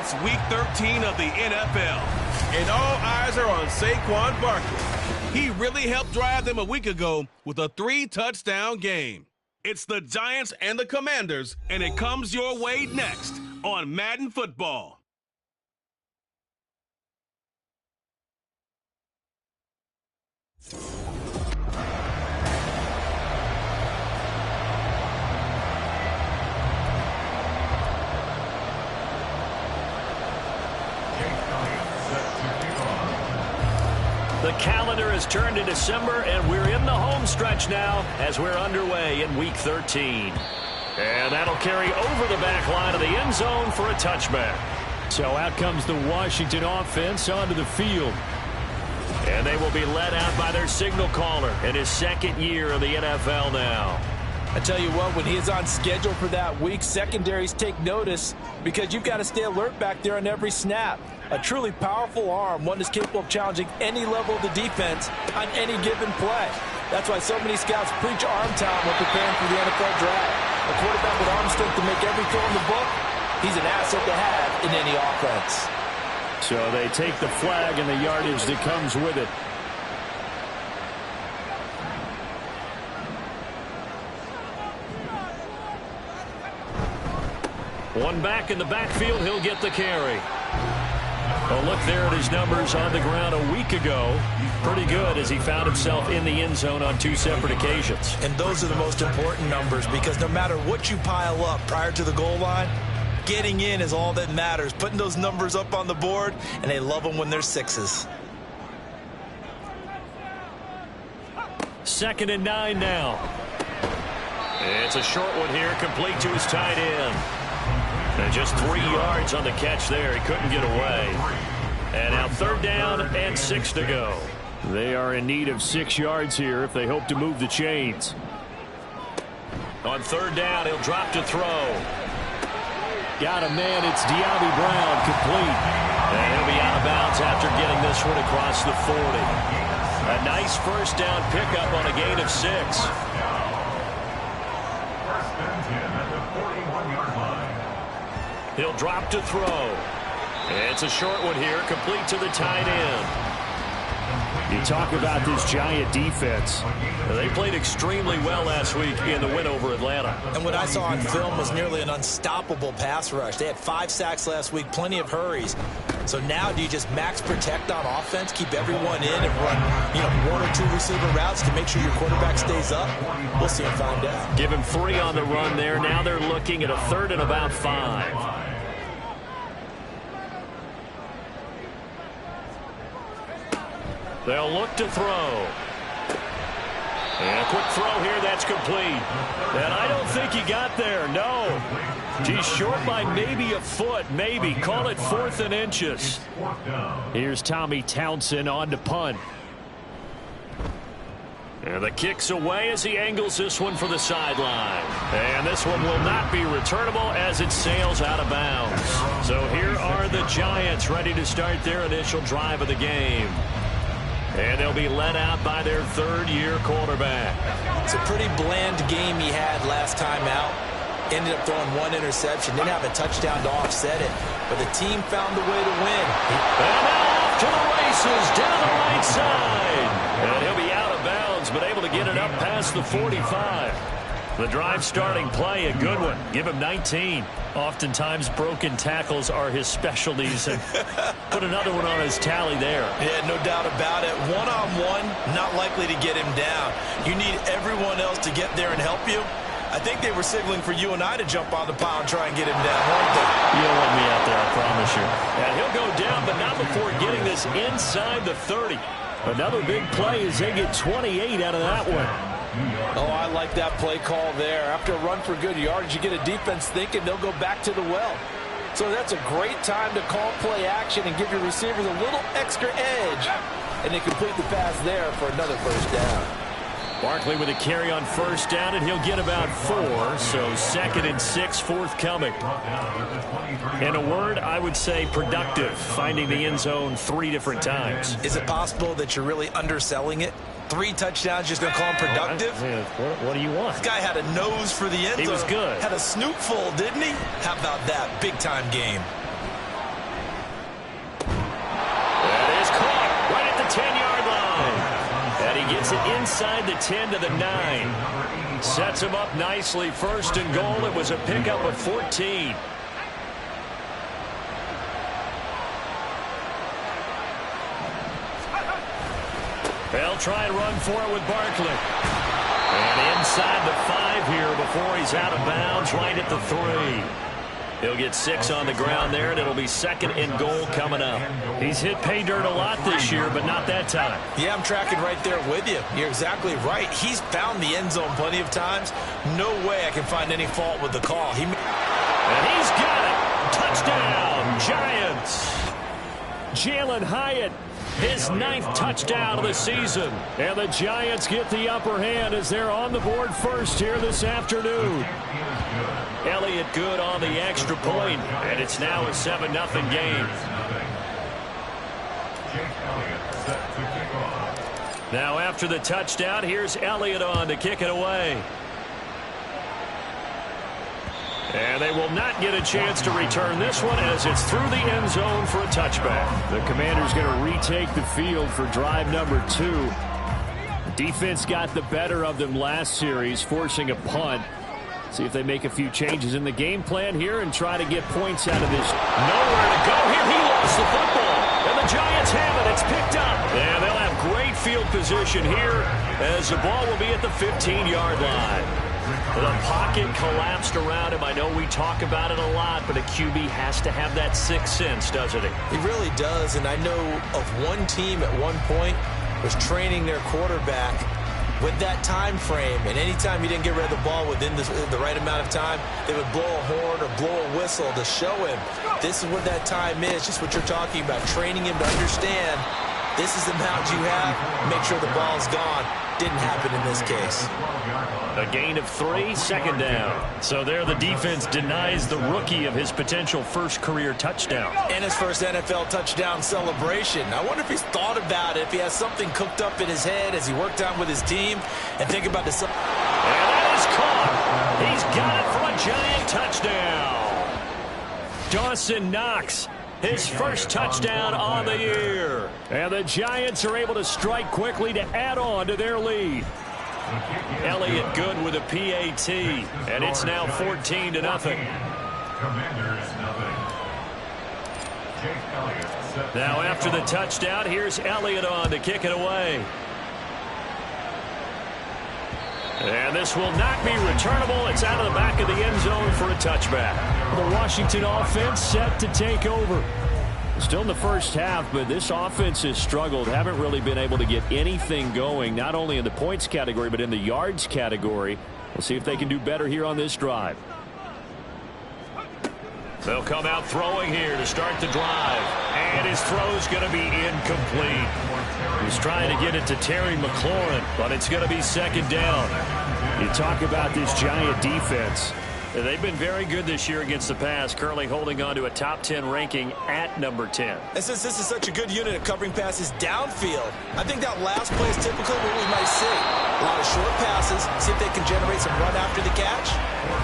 It's Week 13 of the NFL. And all eyes are on Saquon Barkley. He really helped drive them a week ago with a 3-touchdown game. It's the Giants and the Commanders, and it comes your way next on Madden Football. The calendar has turned to December, and we're in the home stretch now as we're underway in Week 13. And that'll carry over the back line of the end zone for a touchback. So out comes the Washington offense onto the field. And they will be led out by their signal caller in his second year of the NFL now. I tell you what, when he is on schedule for that week, secondaries take notice because you've got to stay alert back there on every snap. A truly powerful arm, one that's capable of challenging any level of the defense on any given play. That's why so many scouts preach arm talent when preparing for the NFL draft. A quarterback with arm strength to make every throw in the book, he's an asset to have in any offense. So they take the flag and the yardage that comes with it. One back in the backfield, he'll get the carry. A look there at his numbers on the ground a week ago. Pretty good as he found himself in the end zone on 2 separate occasions. And those are the most important numbers because no matter what you pile up prior to the goal line, getting in is all that matters. Putting those numbers up on the board, and they love them when they're 6s. 2nd and 9 now. It's a short one here, complete to his tight end. And just 3 yards on the catch there. He couldn't get away. And now 3rd down and 6 to go. They are in need of 6 yards here if they hope to move the chains. On 3rd down, he'll drop to throw. Got a man. It's De'Ami Brown, complete. And he'll be out of bounds after getting this one across the 40. A nice 1st down pickup on a gain of 6. He'll drop to throw. It's a short one here, complete to the tight end. You talk about this Giant defense. They played extremely well last week in the win over Atlanta. And what I saw on film was nearly an unstoppable pass rush. They had 5 sacks last week, plenty of hurries. So now do you just max protect on offense, keep everyone in and run, 1 or 2 receiver routes to make sure your quarterback stays up? We'll see and find out. Give him 3 on the run there. Now they're looking at a 3rd and about 5. They'll look to throw. And a quick throw here, that's complete. And I don't think he got there, no. He's short by maybe a foot, maybe. Call it 4th and inches. Here's Tommy Townsend on to punt. And the kick's away as he angles this one for the sideline. And this one will not be returnable as it sails out of bounds. So here are the Giants ready to start their initial drive of the game. And they'll be led out by their 3rd-year quarterback. It's a pretty bland game he had last time out. Ended up throwing 1 interception. Didn't have a touchdown to offset it. But the team found a way to win. And now off to the races down the right side. And he'll be out of bounds, but able to get it up past the 45. The drive starting play, a good one. Give him 19. Oftentimes broken tackles are his specialties. And put another one on his tally there. Yeah, no doubt about it. One-on-one, not likely to get him down. You need everyone else to get there and help you. I think they were signaling for you and I to jump on the pile and try and get him down, weren't they? You don't want me out there, I promise you. And he'll go down, but not before getting this inside the 30. Another big play as they get 28 out of that one. Oh, I like that play call there. After a run for good yardage, you get a defense thinking they'll go back to the well. So that's a great time to call play action and give your receivers a little extra edge. And they complete the pass there for another 1st down. Barkley with a carry on 1st down, and he'll get about 4. So 2nd and 6 forthcoming. In a word, I would say productive, finding the end zone 3 different times. Is it possible that you're really underselling it? 3 touchdowns, just going to call him productive? What do you want? This guy had a nose for the end zone. He was good. Had a snoot full, didn't he? How about that? Big-time game. gets it inside the 10 to the 9. Sets him up nicely. First and goal. It was a pickup of 14. They'll try and run for it with Barkley. And inside the 5 here before he's out of bounds, right at the 3. He'll get 6 on the ground there, and it'll be second and goal coming up. He's hit pay dirt a lot this year, but not that time. Yeah, I'm tracking right there with you. You're exactly right. He's found the end zone plenty of times. No way I can find any fault with the call. And he's got it. Touchdown, Giants. Jalen Hyatt, his 9th touchdown of the season. And the Giants get the upper hand as they're on the board first here this afternoon. Elliott good on the extra point, and it's now a 7-0 game. Now after the touchdown, here's Elliott on to kick it away. And they will not get a chance to return this one as it's through the end zone for a touchback. The Commanders going to retake the field for drive number 2. Defense got the better of them last series, forcing a punt. See if they make a few changes in the game plan here and try to get points out of this. Nowhere to go here. He lost the football. And the Giants have it. It's picked up. And they'll have great field position here as the ball will be at the 15-yard line. The pocket collapsed around him. I know we talk about it a lot, but a QB has to have that sixth sense, doesn't he? He really does, and I know of one team at one point was training their quarterback with that time frame, and anytime he didn't get rid of the ball within the right amount of time, they would blow a horn or blow a whistle to show him this is what that time is, just what you're talking about, training him to understand this is the amount you have, make sure the ball's gone. Didn't happen in this case. A gain of 3, second down. So there the defense denies the rookie of his potential first career touchdown. And his first NFL touchdown celebration. I wonder if he's thought about it, if he has something cooked up in his head as he worked out with his team and think about the... And that is caught. He's got it for a Giant touchdown. Dawson Knox, his first touchdown on the year. And the Giants are able to strike quickly to add on to their lead. Elliott good with a PAT, and it's now 14-0. Now after the touchdown, here's Elliott on to kick it away. And this will not be returnable. It's out of the back of the end zone for a touchback. The Washington offense set to take over. Still in the first half, but this offense has struggled. Haven't really been able to get anything going, not only in the points category, but in the yards category. We'll see if they can do better here on this drive. They'll come out throwing here to start the drive. And his throw's going to be incomplete. He's trying to get it to Terry McLaurin, but it's going to be second down. You talk about this Giant defense. They've been very good this year against the pass, currently holding on to a top 10 ranking at number 10. And since this is such a good unit of covering passes downfield, I think that last play is typically what we might see. A lot of short passes, see if they can generate some run after the catch,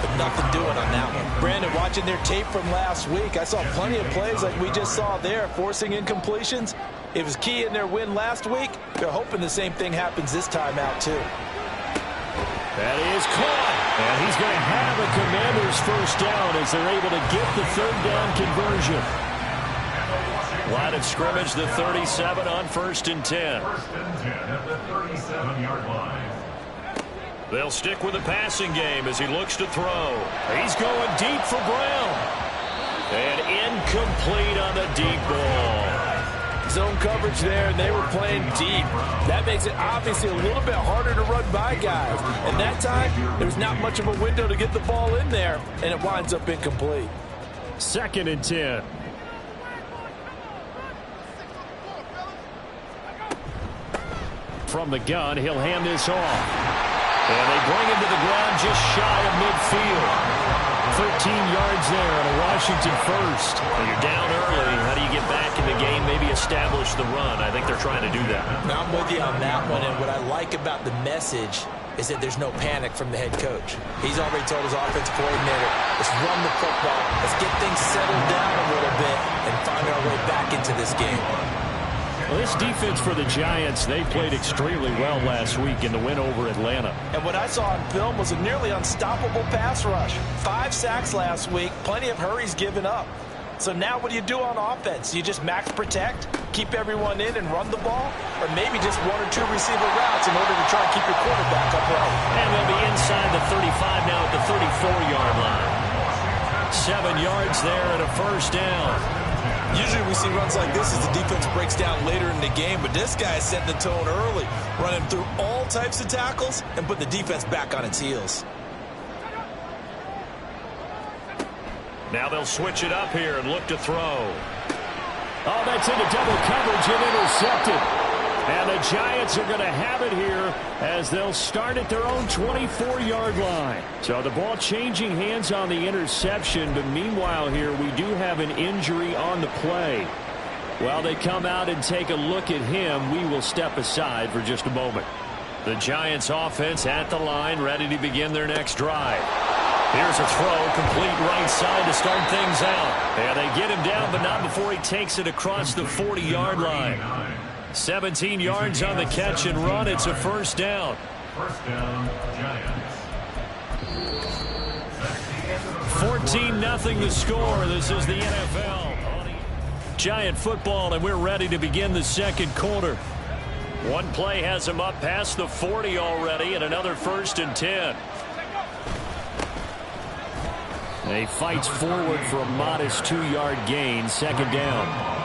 but nothing doing on that one. Brandon, watching their tape from last week, I saw plenty of plays like we just saw there, forcing incompletions. It was key in their win last week. They're hoping the same thing happens this time out, too. That is caught. And he's going to have a Commanders first down as they're able to get the third down conversion. Line of scrimmage, the 37 on 1st and 10. They'll stick with the passing game as he looks to throw. He's going deep for Brown. And incomplete on the deep ball. Zone coverage there, and they were playing deep. That makes it obviously a little bit harder to run by guys. And that time, there's not much of a window to get the ball in there, and it winds up incomplete. 2nd and 10. From the gun, he'll hand this off. And they bring him to the ground just shy of midfield. 13 yards there on a Washington first. When you're down early, how do you get back in the game, maybe establish the run? I think they're trying to do that. Now I'm with you on that one, and what I like about the message is that there's no panic from the head coach. He's already told his offensive coordinator, let's run the football, let's get things settled down a little bit and find our way back into this game. Well, this defense for the Giants, they played extremely well last week in the win over Atlanta. And what I saw on film was a nearly unstoppable pass rush. 5 sacks last week, plenty of hurries given up. So now what do you do on offense? You just max protect, keep everyone in and run the ball, or maybe just 1 or 2 receiver routes in order to try and keep your quarterback upright. And they'll be inside the 35 now at the 34-yard line. 7 yards there and a first down. Usually we see runs like this as the defense breaks down later in the game, but this guy is setting the tone early, running through all types of tackles and putting the defense back on its heels. Now they'll switch it up here and look to throw. Oh, that's into double coverage and intercepted. And the Giants are going to have it here as they'll start at their own 24-yard line. So the ball changing hands on the interception, but meanwhile here we do have an injury on the play. While they come out and take a look at him, we will step aside for just a moment. The Giants offense at the line, ready to begin their next drive. Here's a throw, complete right side to start things out. And they get him down, but not before he takes it across the 40-yard line. 17 yards on the catch and run. It's a first down. First down, Giants. 14-0 the score. This is the NFL. Giant football, and we're ready to begin the second quarter. One play has him up past the 40 already, and another 1st and 10. He fights forward for a modest 2-yard gain, second down.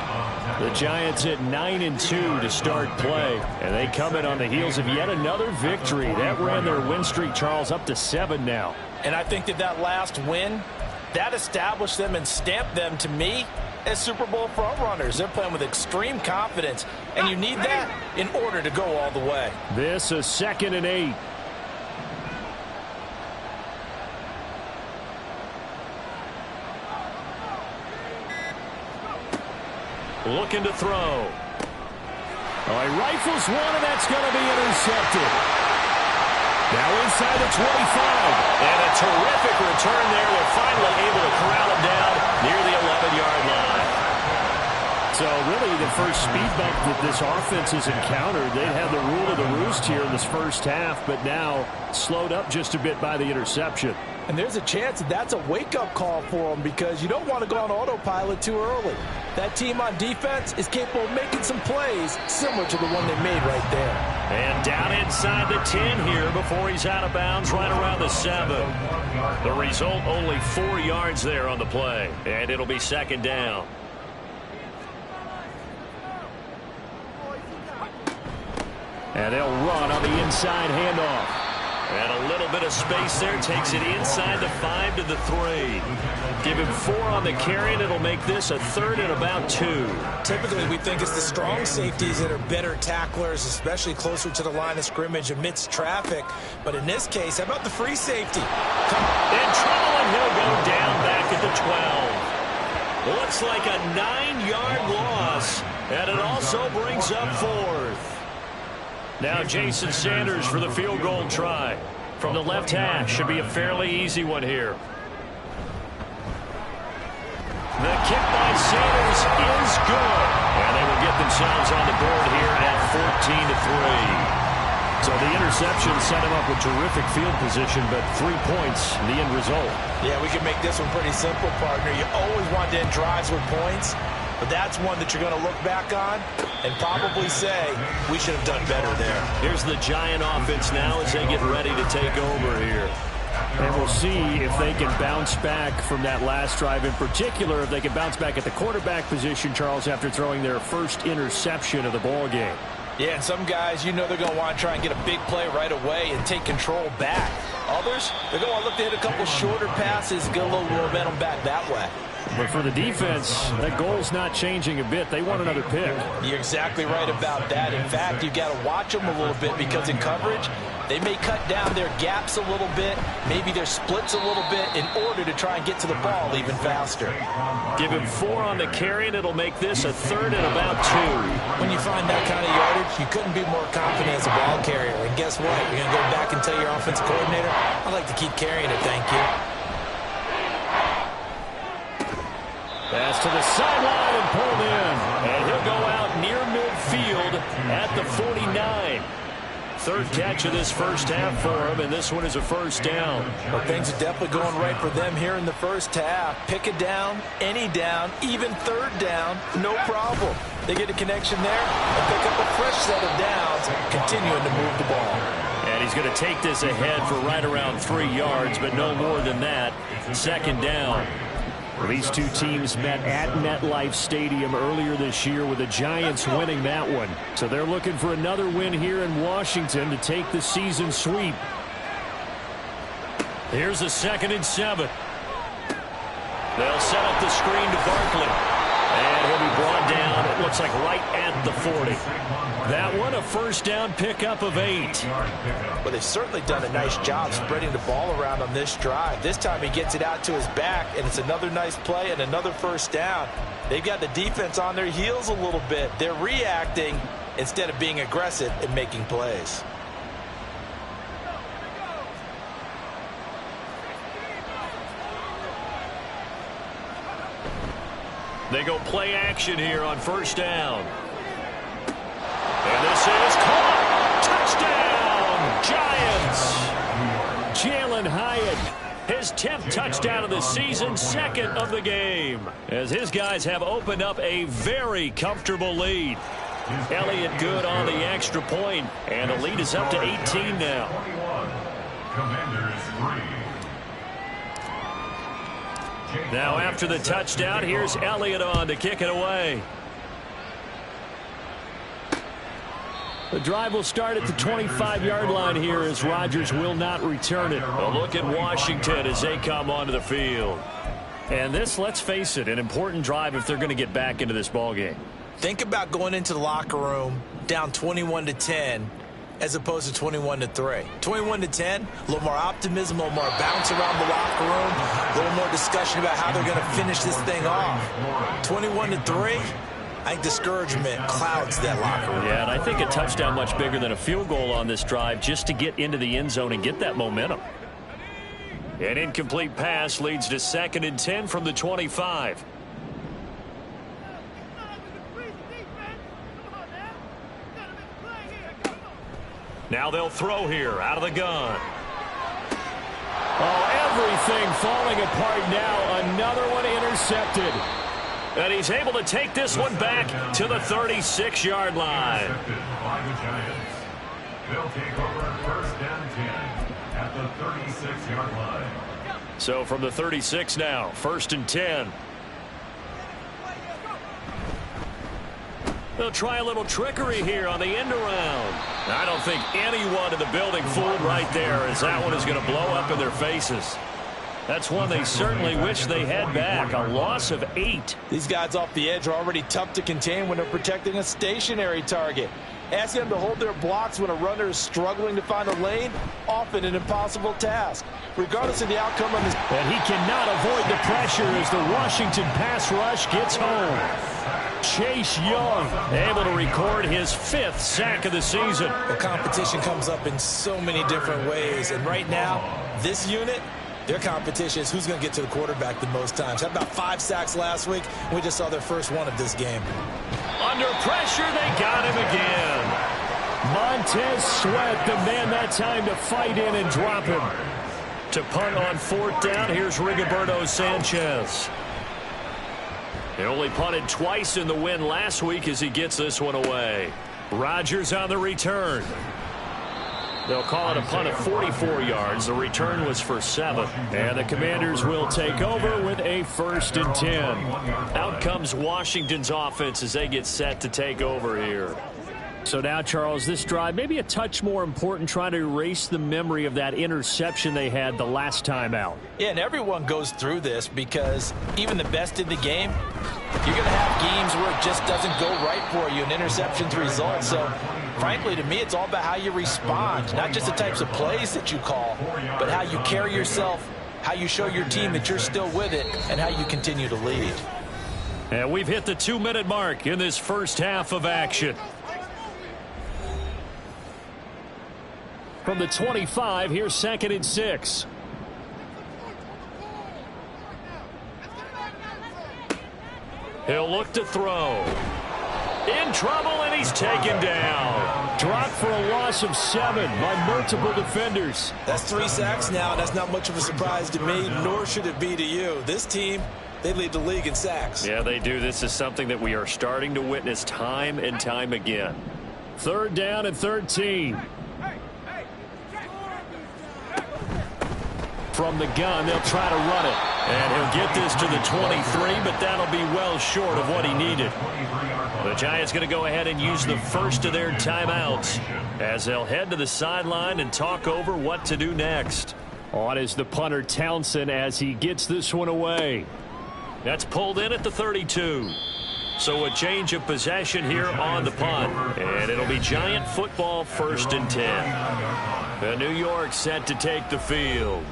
The Giants at 9-2 to start play, and they come in on the heels of yet another victory. That ran their win streak, Charles, up to 7 now. And I think that last win, that established them and stamped them, to me, as Super Bowl frontrunners. They're playing with extreme confidence, and you need that in order to go all the way. This is 2nd and 8. Looking to throw. Oh, he rifles one, and that's going to be intercepted. Now inside the 25. And a terrific return there. They're finally able to corral him down near the 11-yard line. So really the first speed bump that this offense has encountered. They had the rule of the roost here in this first half, but now slowed up just a bit by the interception. And there's a chance that that's a wake-up call for them, because you don't want to go on autopilot too early. That team on defense is capable of making some plays similar to the one they made right there. And down inside the 10 here before he's out of bounds, right around the 7. The result, only 4 yards there on the play. And it'll be second down. And they'll run on the inside handoff. And a little bit of space there, takes it inside the 5 to the 3. Give him 4 on the carry, and it'll make this a 3rd and about 2. Typically, we think it's the strong safeties that are better tacklers, especially closer to the line of scrimmage amidst traffic. But in this case, how about the free safety? In trouble, and he'll go down back at the 12. Looks like a 9-yard loss, and it also brings up 4th. Now Jason Sanders for the field goal try. From the left hash, should be a fairly easy one here. The kick by Sanders is good. And they will get themselves on the board here at 14-3. So the interception set him up with terrific field position, but 3 points, the end result. Yeah, we can make this one pretty simple, partner. You always want to end drives with points, but that's one that you're going to look back on and probably say, we should have done better there. Here's the Giant offense now as they get ready to take over here. And we'll see if they can bounce back from that last drive. In particular, if they can bounce back at the quarterback position, Charles, after throwing their first interception of the ball game. Yeah, and some guys, you know they're going to want to try and get a big play right away and take control back. Others, they're going to want to look to hit a couple shorter passes, get a little momentum back that way. But for the defense, that goal's not changing a bit. They want another pick. You're exactly right about that. In fact, you've got to watch them a little bit, because in coverage, they may cut down their gaps a little bit, maybe their splits a little bit, in order to try and get to the ball even faster. Give him 4 on the carry, and it'll make this a 3rd and about 2. When you find that kind of yardage, you couldn't be more confident as a ball carrier. And guess what? You're going to go back and tell your offensive coordinator, I'd like to keep carrying it, thank you. Pass to the sideline and pulled in. And he'll go out near midfield. at the 49. Third catch of this first half for him, and this one is a first down. Well, things are definitely going right for them here in the first half. Pick a down, any down, even third down, no problem. They get a connection there and pick up a fresh set of downs, continuing to move the ball. And he's going to take this ahead for right around 3 yards, but no more than that. Second down. Well, these two teams met at MetLife Stadium earlier this year with the Giants winning that one. So they're looking for another win here in Washington to take the season sweep. Here's a 2nd and 7. They'll set up the screen to Barkley. And he'll be brought down, it looks like right at the 40. That one, a first down pickup of 8. Well, they've certainly done a nice job spreading the ball around on this drive. This time he gets it out to his back, and it's another nice play and another first down. They've got the defense on their heels a little bit. They're reacting instead of being aggressive and making plays. They go play action here on first down. And this is caught. Touchdown, Giants. Jalen Hyatt, his 10th touchdown of the season, 2nd of the game, as his guys have opened up a very comfortable lead. Elliott good on the extra point, and the lead is up to 18 now. Commanders 3. Now after the touchdown, here's Elliott on to kick it away. The drive will start at the 25-yard line here as Rodgers will not return it. A look at Washington as they come onto the field. And this, let's face it, an important drive if they're going to get back into this ballgame. Think about going into the locker room down 21-10 as opposed to 21-3. 21-10, a little more optimism, a little more bounce around the locker room, a little more discussion about how they're going to finish this thing off. 21-3, I think discouragement clouds that locker room. Yeah, and I think a touchdown much bigger than a field goal on this drive just to get into the end zone and get that momentum. An incomplete pass leads to 2nd and 10 from the 25. Now they'll throw here out of the gun. Oh, everything falling apart now. Another one intercepted. And he's able to take this one back to the 36-yard line. By the Giants. They'll take over first and 10 at the 36-yard line. So from the 36 now, 1st and 10. They'll try a little trickery here on the end around. I don't think anyone in the building fooled right there, as that one is going to blow up in their faces. That's one they certainly wish they had back. A loss of 8. These guys off the edge are already tough to contain when they're protecting a stationary target. Asking them to hold their blocks when a runner is struggling to find a lane, often an impossible task. Regardless of the outcome of this. And he cannot avoid the pressure as the Washington pass rush gets home. Chase Young able to record his 5th sack of the season. The competition comes up in so many different ways. And right now, this unit, their competition is who's going to get to the quarterback the most times. Had about 5 sacks last week. We just saw their first one of this game. Under pressure, they got him again. Montez Sweat, the man that time to fight in and drop him. To punt on 4th down, here's Rigoberto Sanchez. He only punted twice in the win last week as he gets this one away. Rodgers on the return. They'll call it a punt of 44 yards. The return was for 7. And the Commanders will take over with a 1st and 10. Out comes Washington's offense as they get set to take over here. So now, Charles, this drive may be a touch more important, trying to erase the memory of that interception they had the last time out. Yeah, and everyone goes through this because even the best in the game, you're going to have games where it just doesn't go right for you, and interceptions result. So, frankly, to me, it's all about how you respond, not just the types of plays that you call, but how you carry yourself, how you show your team that you're still with it, and how you continue to lead. And we've hit the 2-minute mark in this first half of action. From the 25, here's 2nd and 6. He'll look to throw. In trouble, and he's taken down. Dropped for a loss of 7 by multiple defenders. That's 3 sacks now. That's not much of a surprise to me, nor should it be to you. This team, they lead the league in sacks. Yeah, they do. This is something that we are starting to witness time and time again. 3rd down and 13. From the gun, they'll try to run it. And he'll get this to the 23, but that'll be well short of what he needed. The Giants going to go ahead and use the first of their timeouts as they'll head to the sideline and talk over what to do next. On is the punter, Townsend, as he gets this one away. That's pulled in at the 32. So a change of possession here on the punt. And it'll be Giant football, 1st and 10. The New York set to take the field.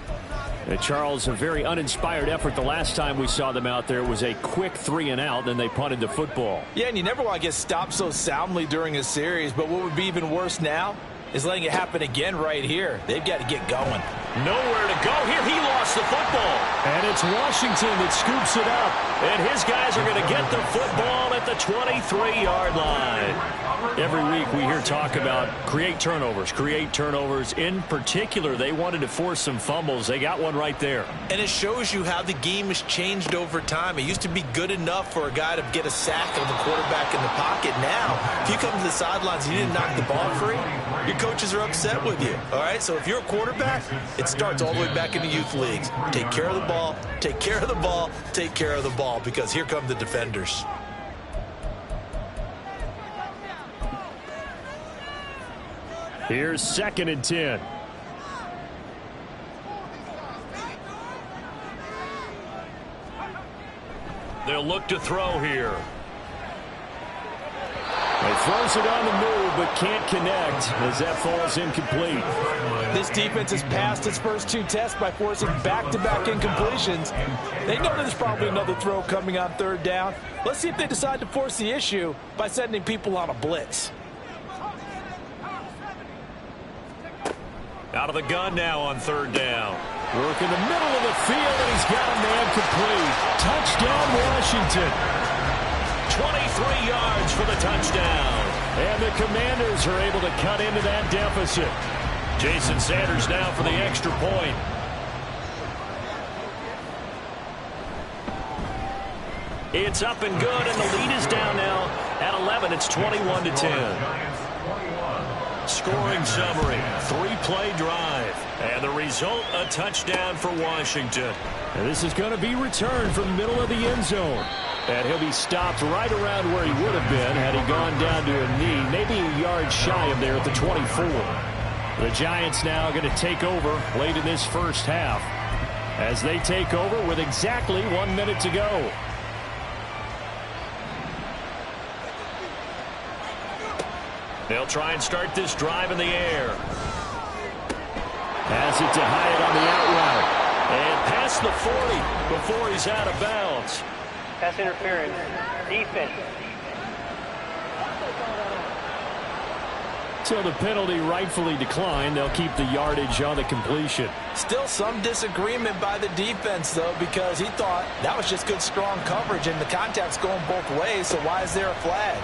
Charles, a very uninspired effort the last time we saw them out there. It was a quick 3 and out, then they punted the football. Yeah, and you never want to get stopped so soundly during a series, but what would be even worse now is letting it happen again right here. They've got to get going. Nowhere to go here. He lost the football. And it's Washington that scoops it up. And his guys are going to get the football at the 23-yard line. Every week we hear talk about create turnovers. In particular, they wanted to force some fumbles. They got one right there. And it shows you how the game has changed over time. It used to be good enough for a guy to get a sack of the quarterback in the pocket. Now, if you come to the sidelines and you didn't knock the ball free, your coaches are upset with you. All right, so if you're a quarterback, it starts all the way back in the youth leagues. Take care of the ball, take care of the ball, take care of the ball, because here come the defenders. Here's 2nd and 10. They'll look to throw here. He throws it on the move, but can't connect as that falls incomplete. This defense has passed its first 2 tests by forcing back-to-back incompletions. They know there's probably another throw coming on 3rd down. Let's see if they decide to force the issue by sending people on a blitz. Out of the gun now on 3rd down. Work in the middle of the field, and he's got a man complete. Touchdown, Washington. 23 yards for the touchdown. And the Commanders are able to cut into that deficit. Jason Sanders now for the extra point. It's up and good, and the lead is down now at 11. It's 21-10. Scoring summary, 3-play drive. And the result, a touchdown for Washington. And this is going to be returned from the middle of the end zone. And he'll be stopped right around where he would have been had he gone down to a knee, maybe a yard shy of there at the 24. The Giants now going to take over late in this first half as they take over with exactly 1 minute to go. They'll try and start this drive in the air. Pass it to Hyatt on the out route. And past the 40 before he's out of bounds. Pass interference. Defense. So the penalty rightfully declined. They'll keep the yardage on the completion. Still some disagreement by the defense, though, because he thought that was just good, strong coverage, and the contact's going both ways, so why is there a flag?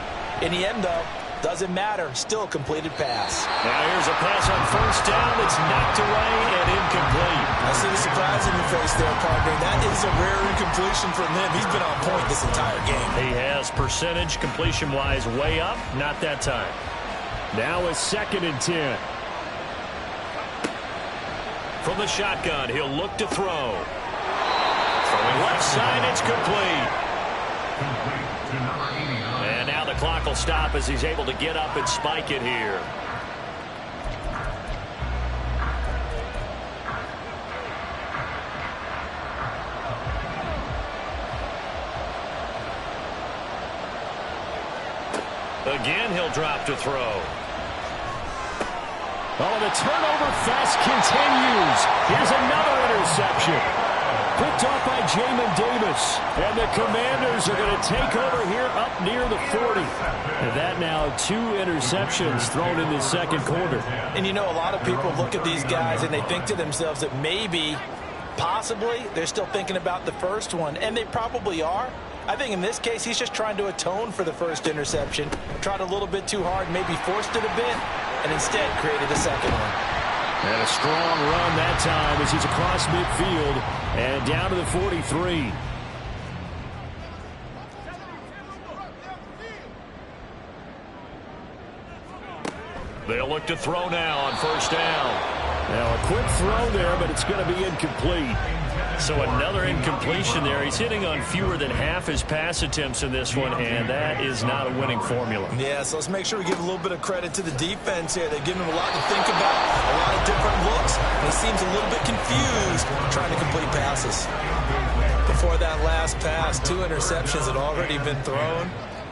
In the end, though, doesn't matter. Still a completed pass. Now here's a pass on 1st down that's knocked away and incomplete. I see the surprise in your face there, partner. That is a rare incompletion from him. He's been on point this entire game. He has percentage completion-wise way up. Not that time. Now a 2nd and 10. From the shotgun, he'll look to throw. Throwing left side, it's complete. And now the clock will stop as he's able to get up and spike it here. Again, he'll drop to throw. Oh, the turnover fest continues. Here's another interception. Picked off by Jamin Davis. And the Commanders are going to take over here up near the 40. And that now 2 interceptions thrown in the second quarter. And you know, a lot of people look at these guys and they think to themselves that maybe, possibly, they're still thinking about the first one. And they probably are. I think in this case, he's just trying to atone for the first interception. Tried a little bit too hard, maybe forced it a bit, and instead created a second one. And a strong run that time as he's across midfield and down to the 43. They'll look to throw now on first down. Now a quick throw there, but it's going to be incomplete. So another incompletion there. He's hitting on fewer than half his pass attempts in this one, and that is not a winning formula. Yeah, so let's make sure we give a little bit of credit to the defense here. They're giving him a lot to think about, a lot of different looks, and he seems a little bit confused trying to complete passes. Before that last pass, 2 interceptions had already been thrown,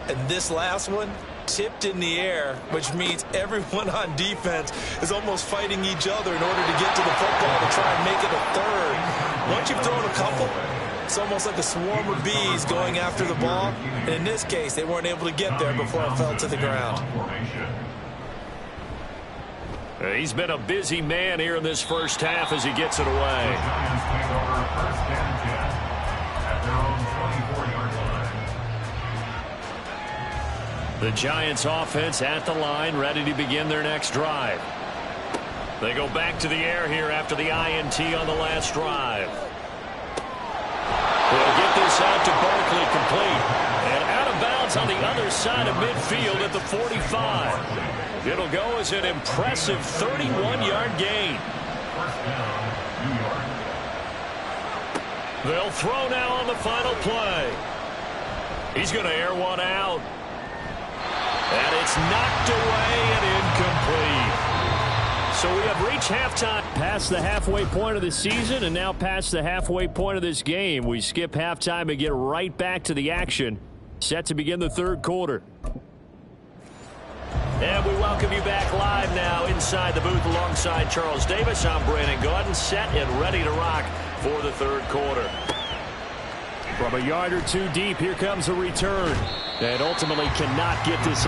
and this last one tipped in the air, which means everyone on defense is almost fighting each other in order to get to the football to try and make it a third. Once you've thrown a couple, it's almost like a swarm of bees going after the ball. And in this case, they weren't able to get there before it fell to the ground. He's been a busy man here in this first half as he gets it away. The Giants offense at the line, ready to begin their next drive. They go back to the air here after the INT on the last drive. They'll get this out to Barkley, complete. And out of bounds on the other side of midfield at the 45. It'll go as an impressive 31-yard gain. They'll throw now on the final play. He's going to air one out. And it's knocked away and incomplete. So we have reached halftime. Past the halfway point of the season and now past the halfway point of this game. We skip halftime and get right back to the action. Set to begin the third quarter. And we welcome you back live now inside the booth alongside Charles Davis. I'm Brandon Gaudin, set and ready to rock for the third quarter. From a yard or two deep, here comes a return. And ultimately cannot get this.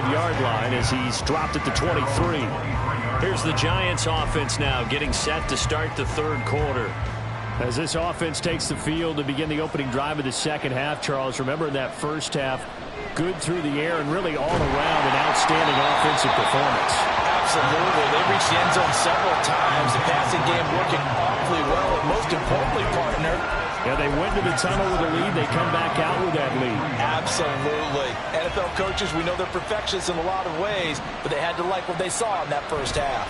25-yard line as he's dropped at the 23. Here's the Giants offense now getting set to start the third quarter. As this offense takes the field to begin the opening drive of the second half, Charles, remember in that first half, good through the air and really all around an outstanding offensive performance. Absolutely. They reached the end zone several times. The passing game working awfully well. And most importantly, partner, yeah, they went to the tunnel with a lead. They come back out with that lead. Absolutely. NFL coaches, we know they're perfectionists in a lot of ways, but they had to like what they saw in that first half.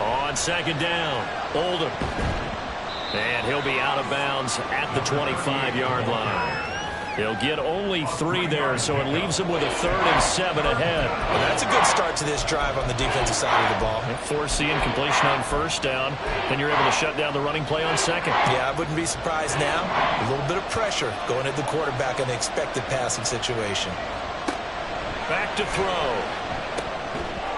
On second down, Oldham. And he'll be out of bounds at the 25-yard line. He'll get only 3 there, so it leaves him with a 3rd and 7 ahead. Well, that's a good start to this drive on the defensive side of the ball. Force the incompletion on first down, then you're able to shut down the running play on second. Yeah, I wouldn't be surprised now. A little bit of pressure going at the quarterback in the expected passing situation. Back to throw.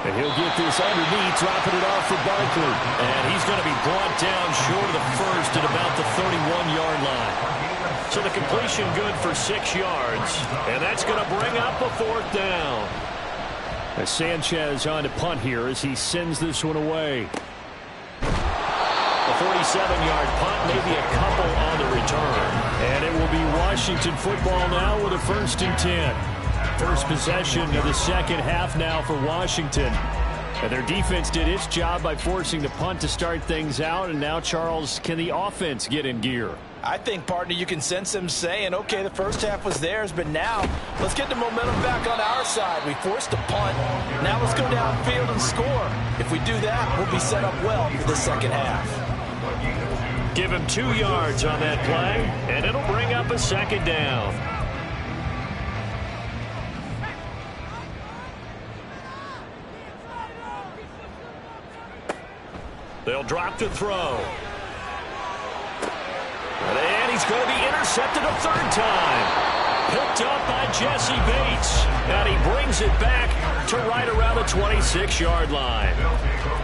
And he'll get this underneath, dropping it off for Barkley. And he's going to be brought down short of the first at about the 31-yard line. So the completion good for 6 yards. And that's going to bring up a 4th down. As Sanchez on to punt here as he sends this one away. A 47-yard punt, maybe a couple on the return. And it will be Washington football now with a 1st and 10. First possession of the second half now for Washington. And their defense did its job by forcing the punt to start things out. And now, Charles, can the offense get in gear? I think, partner, you can sense them saying, okay, the first half was theirs, but now let's get the momentum back on our side. We forced a punt. Now let's go downfield and score. If we do that, we'll be set up well for the second half. Give him 2 yards on that play, and it'll bring up a 2nd down. They'll drop to throw. And he's going to be intercepted a 3rd time. Picked up by Jesse Bates. And he brings it back to right around the 26-yard line.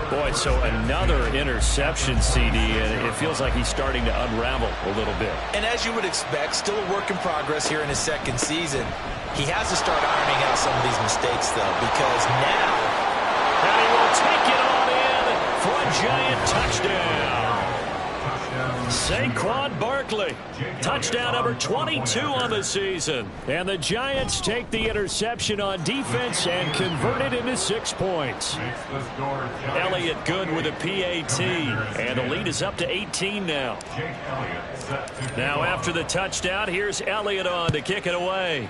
Boy, so another interception, CD, and it feels like he's starting to unravel a little bit. And as you would expect, still a work in progress here in his second season. He has to start ironing out some of these mistakes, though, because now... And he will take it on in for a Giant touchdown. Saquon Barkley, touchdown number 22 on the season. And the Giants take the interception on defense and convert it into 6 points. Elliott good with a PAT, and the lead is up to 18 now. Now after the touchdown, here's Elliott on to kick it away.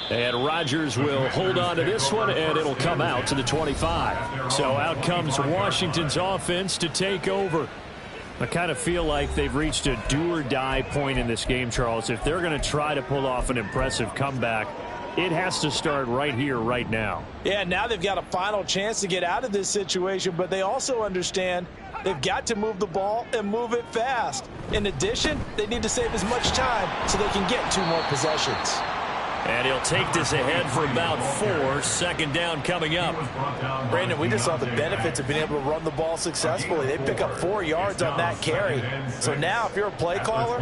And Rodgers will hold on to this one, and it'll come out to the 25. So out comes Washington's offense to take over. I kind of feel like they've reached a do-or-die point in this game, Charles. If they're going to try to pull off an impressive comeback, it has to start right here, right now. Yeah, now they've got a final chance to get out of this situation, but they also understand they've got to move the ball and move it fast. In addition, they need to save as much time so they can get 2 more possessions. And he'll take this ahead for about 4. 2nd down coming up. Brandon, we just saw the benefits of being able to run the ball successfully. They pick up 4 yards on that carry. So now if you're a play caller,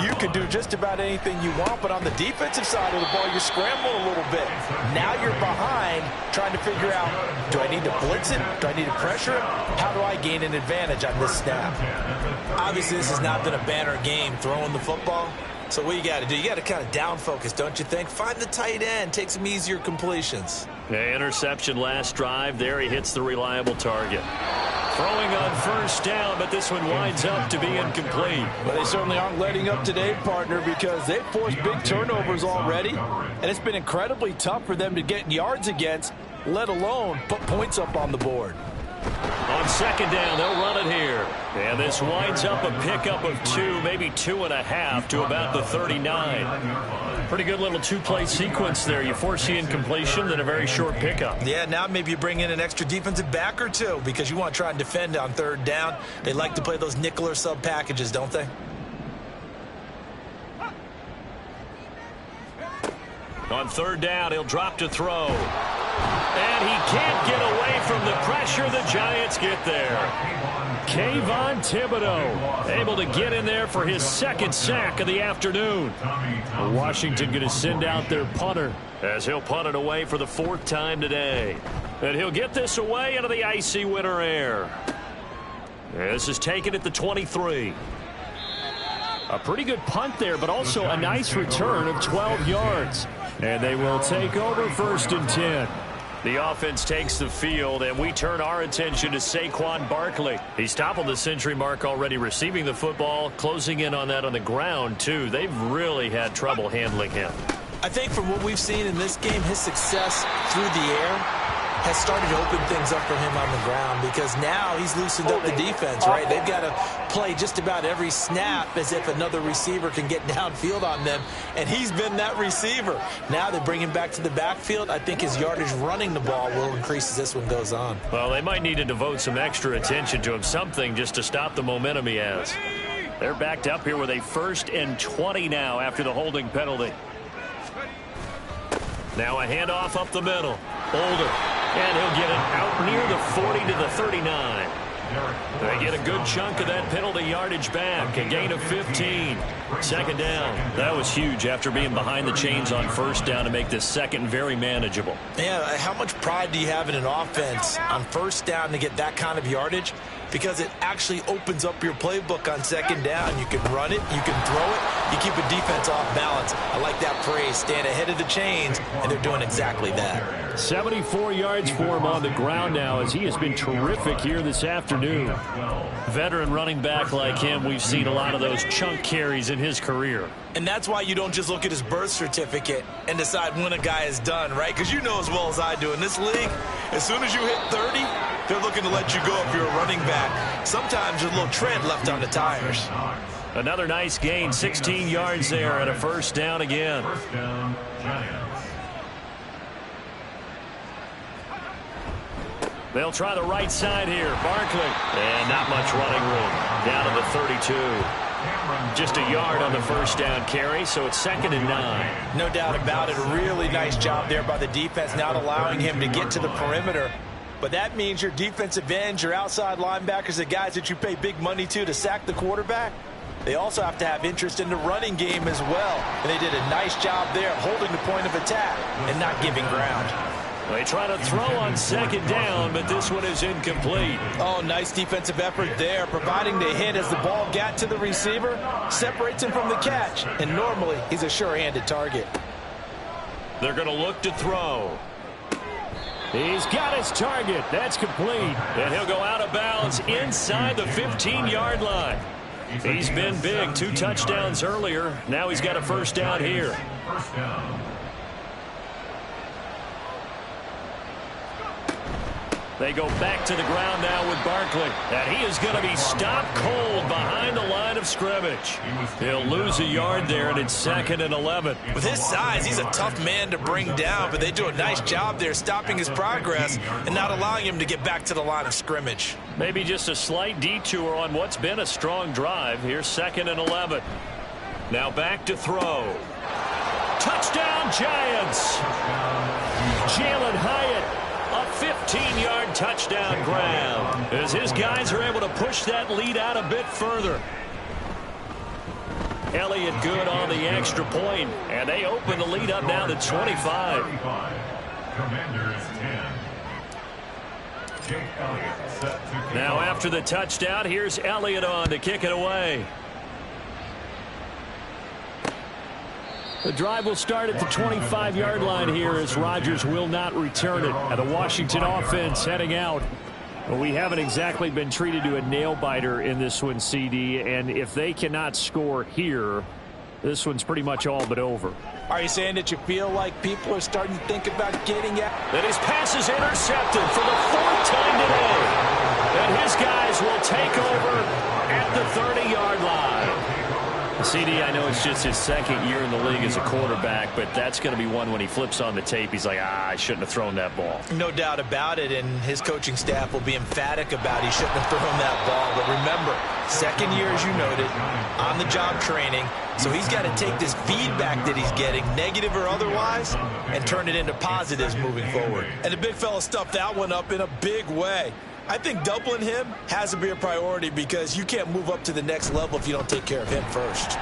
you can do just about anything you want. But on the defensive side of the ball, you're scrambling a little bit. Now you're behind trying to figure out, do I need to blitz it? Do I need to pressure it? How do I gain an advantage on this snap? Obviously, this has not been a banner game throwing the football. So what you got to do, you got to kind of down focus, don't you think? Find the tight end, take some easier completions. The interception last drive. There he hits the reliable target. Throwing on 1st down, but this one winds up to be incomplete. Well, they certainly aren't letting up today, partner, because they've forced big turnovers already, and it's been incredibly tough for them to get yards against, let alone put points up on the board. On 2nd down, they'll run it here. And this winds up a pickup of 2, maybe 2.5 to about the 39. Pretty good little 2-play sequence there. You force the incompletion, then a very short pickup. Yeah, now maybe you bring in an extra defensive back or 2 because you want to try and defend on 3rd down. They like to play those nickel or sub packages, don't they? On 3rd down, he'll drop to throw. And he can't get away from the pressure, the Giants get there. Kayvon Thibodeau able to get in there for his second sack of the afternoon. Washington going to send out their punter as he'll punt it away for the 4th time today. And he'll get this away into the icy winter air. This is taken at the 23. A pretty good punt there, but also a nice return of 12 yards. And they will take over 1st and 10. The offense takes the field, and we turn our attention to Saquon Barkley. He's toppled the century mark already receiving the football, closing in on that on the ground, too. They've really had trouble handling him. I think from what we've seen in this game, his success through the air has started to open things up for him on the ground, because now he's loosened up the defense, right? They've got to play just about every snap as if another receiver can get downfield on them, and he's been that receiver. Now they bring him back to the backfield. I think his yardage running the ball will increase as this one goes on. Well, they might need to devote some extra attention to him, something just to stop the momentum he has. They're backed up here with a 1st and 20 now after the holding penalty. Now a handoff up the middle. Older. And he'll get it out near the 40 to the 39. They get a good chunk of that penalty yardage back. A gain of 15. 2nd down. That was huge after being behind the chains on 1st down to make this 2nd very manageable. Yeah, how much pride do you have in an offense on 1st down to get that kind of yardage? Because it actually opens up your playbook on 2nd down. You can run it, you can throw it, you keep a defense off balance. I like that phrase, stand ahead of the chains, and they're doing exactly that. 74 yards for him on the ground now, as he has been terrific here this afternoon. Veteran running back like him, we've seen a lot of those chunk carries in his career. And that's why you don't just look at his birth certificate and decide when a guy is done, right? Because you know as well as I do, in this league, as soon as you hit 30, they're looking to let you go if you're a running back. Sometimes there's a little tread left on the tires. Another nice gain, 16 yards there and a 1st down again. 1st down, Giants. They'll try the right side here. Barkley. And not much running room. Down to the 32. Just a yard on the 1st down carry, so it's 2nd and 9. No doubt about it. A really nice job there by the defense, not allowing him to get to the perimeter. But that means your defensive ends, your outside linebackers, the guys that you pay big money to sack the quarterback, they also have to have interest in the running game as well. And they did a nice job there holding the point of attack and not giving ground. They try to throw on 2nd down, but this one is incomplete. Oh, nice defensive effort there, providing the hit as the ball got to the receiver, separates him from the catch, and normally he's a sure-handed target. They're going to look to throw. He's got his target. That's complete. And he'll go out of bounds inside the 15-yard line. He's been big. 2 touchdowns earlier. Now he's got a 1st down here. 1st down. They go back to the ground now with Barkley. And he is going to be stopped cold behind the line of scrimmage. He'll lose a yard there, and it's 2nd and 11. With his size, he's a tough man to bring down, but they do a nice job there stopping his progress and not allowing him to get back to the line of scrimmage. Maybe just a slight detour on what's been a strong drive. Here's 2nd and 11. Now back to throw. Touchdown, Giants! Jalen Hyatt. A 15-yard touchdown grab as his guys are able to push that lead out a bit further. Elliott good on the extra point, and they open the lead up now to 25. Commanders 10. Jake Elliott set to kick Now off. after the touchdown, here's Elliott on to kick it away. The drive will start at the 25-yard line here as Rodgers will not return it. And the Washington offense heading out. Well, we haven't exactly been treated to a nail-biter in this one, CD. And if they cannot score here, this one's pretty much all but over. Are you saying that you feel like people are starting to think about getting out? And his pass is intercepted for the 4th time today. And his guys will take over at the 30-yard line. CD, I know it's just his second year in the league as a quarterback, but that's going to be one when he flips on the tape, he's like, I shouldn't have thrown that ball. No doubt about it, and his coaching staff will be emphatic about he shouldn't have thrown that ball. But remember, second year, as you noted, on-the-job training, so he's got to take this feedback that he's getting, negative or otherwise, and turn it into positives moving forward. And the big fella stuffed that one up in a big way. I think doubling him has to be a priority because you can't move up to the next level if you don't take care of him first.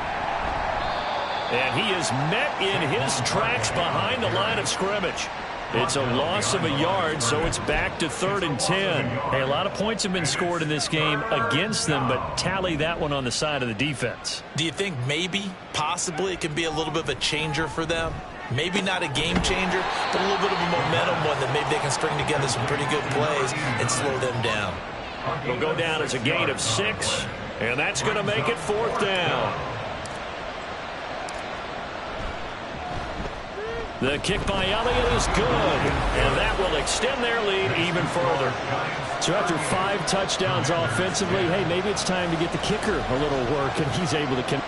And he is met in his tracks behind the line of scrimmage. It's a loss of a yard, so it's back to 3rd and 10. Hey, a lot of points have been scored in this game against them, but tally that one on the side of the defense. Do you think maybe, possibly, it can be a little bit of a changer for them? Maybe not a game changer, but a little bit of a momentum one that maybe they can string together some pretty good plays and slow them down. It'll go down as a gain of 6, and that's going to make it 4th down. The kick by Elliott is good, and that will extend their lead even further. So after 5 touchdowns offensively, hey, maybe it's time to get the kicker a little work, and he's able to connect.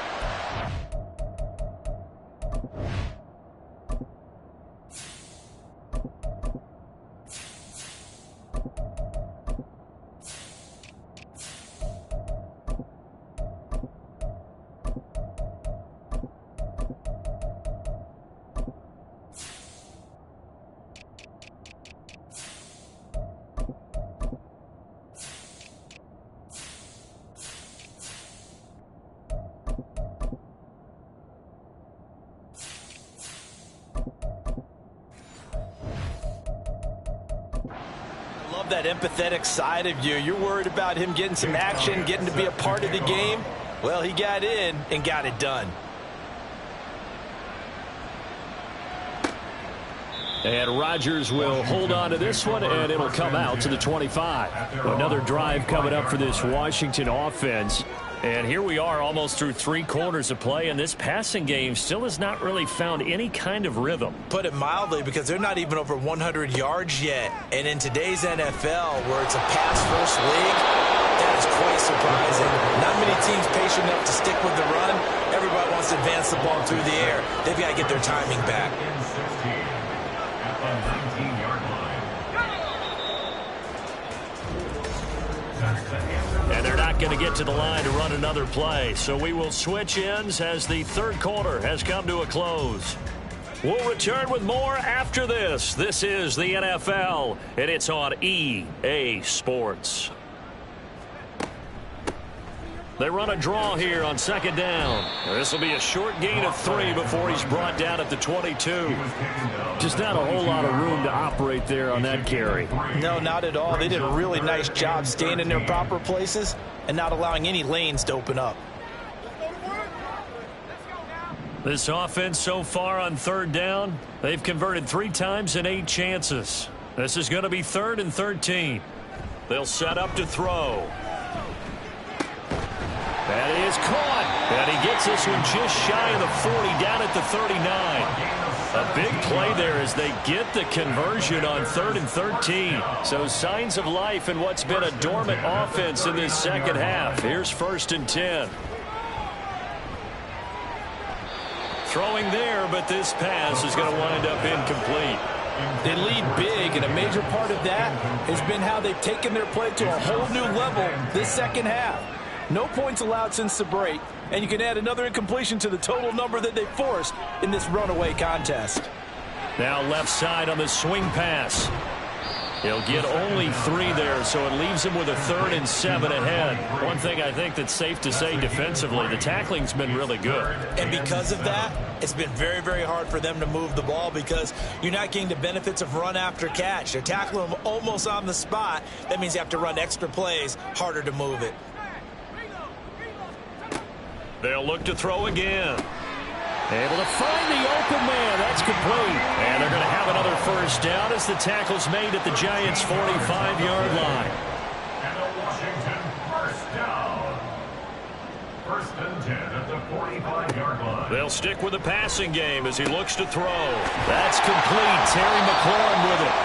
That empathetic side of you. You're worried about him getting some action, getting to be a part of the game. Well, he got in and got it done. And Rodgers will hold on to this one, and it'll come out to the 25. Another drive coming up for this Washington offense. And here we are almost through 3 quarters of play, and this passing game still has not really found any kind of rhythm. Put it mildly, because they're not even over 100 yards yet. And in today's NFL, where it's a pass-first league, that is quite surprising. Not many teams patient enough to stick with the run. Everybody wants to advance the ball through the air. They've got to get their timing back. At the 19-yard line. And they're not going to get to the line to run another play. So we will switch ends as the 3rd quarter has come to a close. We'll return with more after this. This is the NFL, and it's on EA Sports. They run a draw here on 2nd down. This will be a short gain of 3 before he's brought down at the 22. Just not a whole lot of room to operate there on that carry. No, not at all. They did a really nice job staying in their proper places and not allowing any lanes to open up. This offense so far on 3rd down, they've converted 3 times in 8 chances. This is going to be 3rd and 13. They'll set up to throw. That is caught. And he gets this one just shy of the 40, down at the 39. A big play there as they get the conversion on 3rd and 13. So signs of life in what's been a dormant offense in this second half. Here's 1st and 10. Throwing there, but this pass is going to wind up incomplete. They lead big, and a major part of that has been how they've taken their play to a whole new level this second half. No points allowed since the break, and you can add another incompletion to the total number that they forced in this runaway contest. Now left side on the swing pass. He'll get only 3 there, so it leaves him with a 3rd and 7 ahead. One thing I think that's safe to say defensively, the tackling's been really good. And because of that, it's been very, very hard for them to move the ball because you're not getting the benefits of run after catch. They're tackling them almost on the spot. That means you have to run extra plays, harder to move it. They'll look to throw again. Able to find the open man. That's complete. And they're going to have another 1st down as the tackle's made at the Giants' 45-yard line. And a Washington 1st down. 1st and 10 at the 45-yard line. They'll stick with the passing game as he looks to throw. That's complete. Terry McLaurin with it.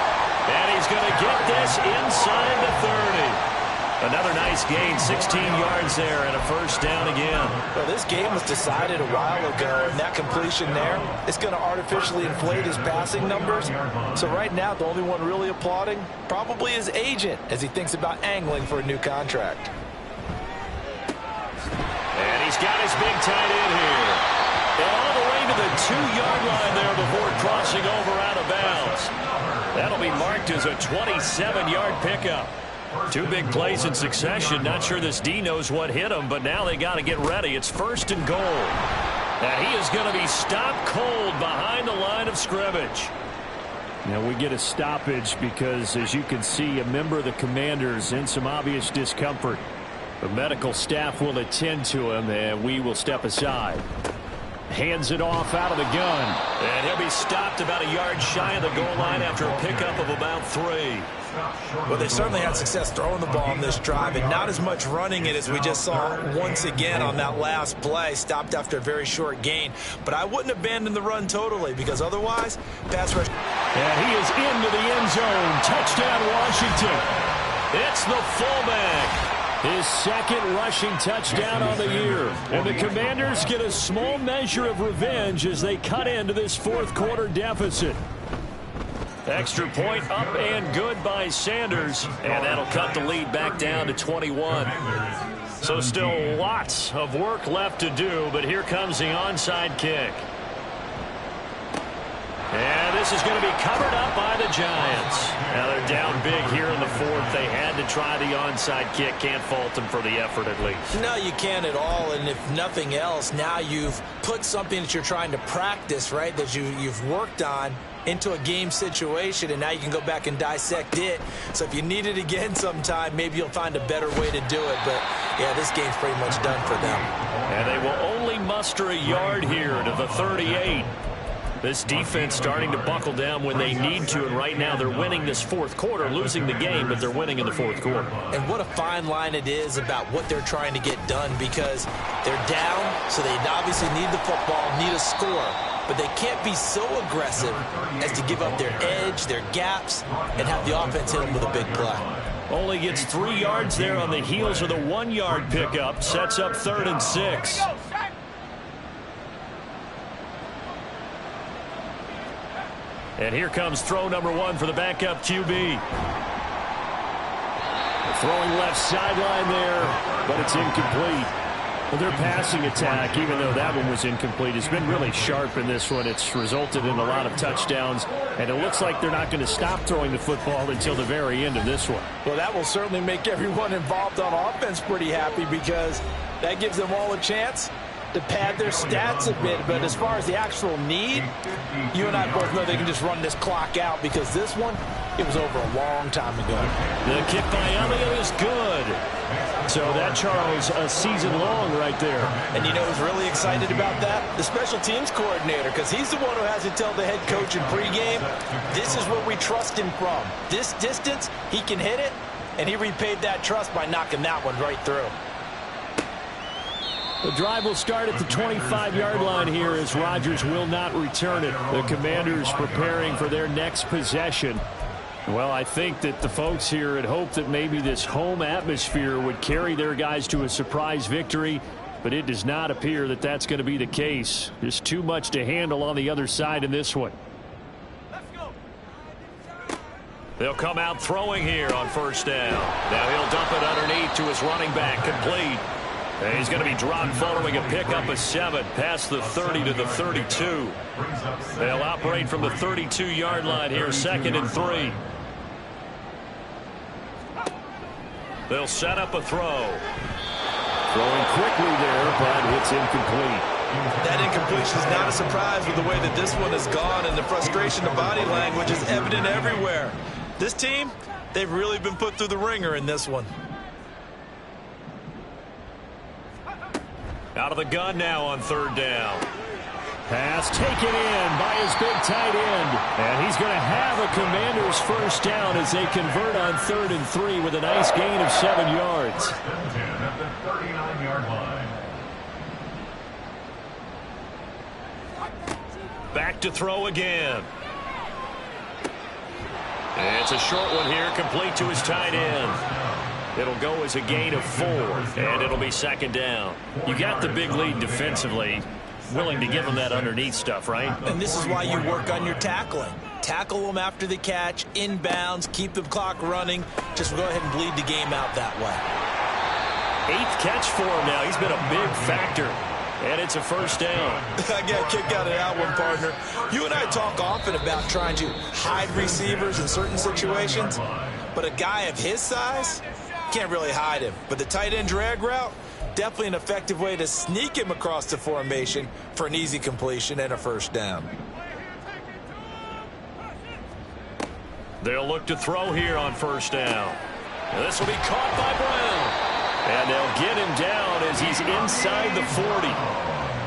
And he's going to get this inside the 30. Another nice gain, 16 yards there, and a first down again. Well, this game was decided a while ago, and that completion there is going to artificially inflate his passing numbers. So right now, the only one really applauding probably his agent as he thinks about angling for a new contract. And he's got his big tight end here. And all the way to the 2-yard line there before crossing over out of bounds. That'll be marked as a 27-yard pickup. 2 big plays in succession. Not sure this D knows what hit him, but now they got to get ready. It's 1st and goal. And he is going to be stopped cold behind the line of scrimmage. Now we get a stoppage because, as you can see, a member of the Commanders in some obvious discomfort. The medical staff will attend to him, and we will step aside. Hands it off out of the gun. And he'll be stopped about a yard shy of the goal line after a pickup of about 3. Well, they certainly had success throwing the ball on this drive, and not as much running it as we just saw once again on that last play. Stopped after a very short gain. But I wouldn't abandon the run totally, because otherwise, pass rush. And he is into the end zone. Touchdown, Washington. It's the fullback. His 2nd rushing touchdown on the year. And the Commanders get a small measure of revenge as they cut into this 4th quarter deficit. Extra point up and good by Sanders. And that'll cut the lead back down to 21. So still lots of work left to do, but here comes the onside kick. And this is going to be covered up by the Giants. Now they're down big here in the 4th. They had to try the onside kick. Can't fault them for the effort at least. No, you can't at all. And if nothing else, now you've put something that you're trying to practice, right, that you've worked on into a game situation, and now you can go back and dissect it. So if you need it again sometime, maybe you'll find a better way to do it. But, yeah, this game's pretty much done for them. And they will only muster a yard here to the 38. This defense starting to buckle down when they need to, and right now they're winning this 4th quarter, losing the game, but they're winning in the 4th quarter. And what a fine line it is about what they're trying to get done, because they're down, so they obviously need the football, need a score, but they can't be so aggressive as to give up their edge, their gaps, and have the offense hit them with a big play. Only gets 3 yards there on the heels of the 1-yard pickup, sets up 3rd and 6. And here comes throw number 1 for the backup QB. Throwing left sideline there, but it's incomplete. Well, their passing attack, even though that one was incomplete, has been really sharp in this one. It's resulted in a lot of touchdowns, and it looks like they're not going to stop throwing the football until the very end of this one. Well, that will certainly make everyone involved on offense pretty happy, because that gives them all a chance to pad their stats a bit. But as far as the actual need, you and I both know they can just run this clock out, because this one, it was over a long time ago. The kick by Elliott is good. So that, Charles, a season long right there. And you know who's really excited about that? The special teams coordinator, because he's the one who has to tell the head coach in pregame, this is what we trust him from. This distance, he can hit it, and he repaid that trust by knocking that one right through. The drive will start at the 25-yard line here, as Rodgers will not return it. The Commanders preparing for their next possession. Well, I think that the folks here had hoped that maybe this home atmosphere would carry their guys to a surprise victory, but it does not appear that that's going to be the case. Just too much to handle on the other side in this one. They'll come out throwing here on 1st down. Now he'll dump it underneath to his running back, complete. And he's going to be dropped following a pickup of 7 past the 30 to the 32. They'll operate from the 32-yard line here, 2nd and 3. They'll set up a throw. Throwing quickly there, but it's incomplete. That incompletion is not a surprise with the way that this one has gone, and the frustration of body language is evident everywhere. This team, they've really been put through the ringer in this one. Out of the gun now on 3rd down. Pass taken in by his big tight end. And he's going to have a Commanders 1st down as they convert on 3rd and 3 with a nice gain of 7 yards. At the 39-yard line. Back to throw again. And it's a short one here, complete to his tight end. It'll go as a gain of 4, and it'll be second down. You got the big lead defensively. Willing to give them that underneath stuff, right? And this is why you work on your tackling. Tackle them after the catch, inbounds, keep the clock running. Just go ahead and bleed the game out that way. 8th catch for him now. He's been a big factor. And it's a first down. I got a kick out of that one, partner. You and I talk often about trying to hide receivers in certain situations. But a guy of his size, can't really hide him. But the tight end drag route, definitely an effective way to sneak him across the formation for an easy completion and a first down. They'll look to throw here on first down. And this will be caught by Brown. And they'll get him down as he's inside the 40.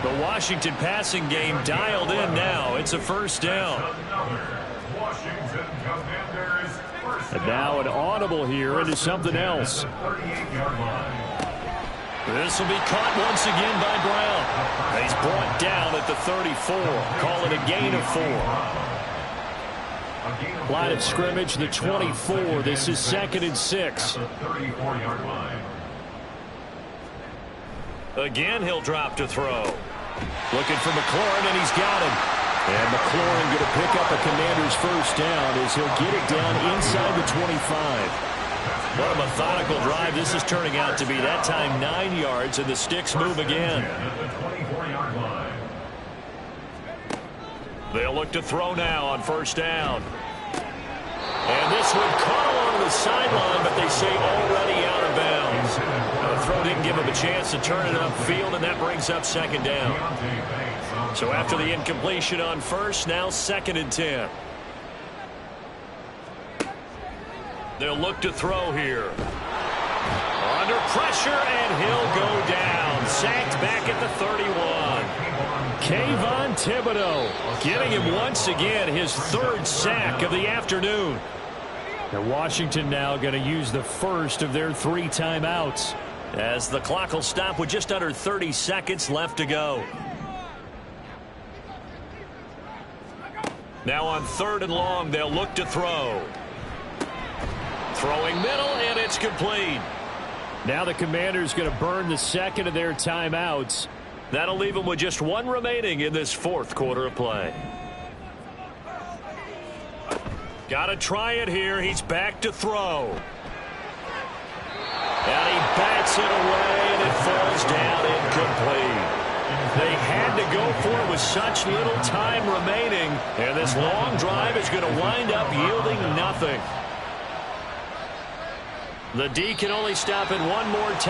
The Washington passing game dialed in now. It's a first down. And now an audible here into something else. This will be caught once again by Brown. He's brought down at the 34. Call it a gain of 4. Line of scrimmage, the 24. This is 2nd and 6. Again, he'll drop to throw. Looking for McLaurin, and he's got him. And McLaurin going to pick up a Commander's first down as he'll get it down inside the 25. What a methodical drive this is turning out to be. That time 9 yards, and the sticks move again. They'll look to throw now on first down. And this one caught along the sideline, but they say already out of bounds. The throw didn't give him a chance to turn it upfield, and that brings up second down. So after the incompletion on first, now 2nd and 10. They'll look to throw here. Under pressure, and he'll go down. Sacked back at the 31. Kayvon Thibodeau getting him once again his 3rd sack of the afternoon. And Washington now going to use the first of their 3 timeouts. As the clock will stop with just under 30 seconds left to go. Now on 3rd and long, they'll look to throw. Throwing middle, and it's complete. Now the Commanders going to burn the 2nd of their timeouts. That'll leave them with just 1 remaining in this 4th quarter of play. Got to try it here. He's back to throw. And he bats it away, and it falls down incomplete. They had to go for it with such little time remaining, and this long drive is going to wind up yielding nothing. The D can only stop it one more time.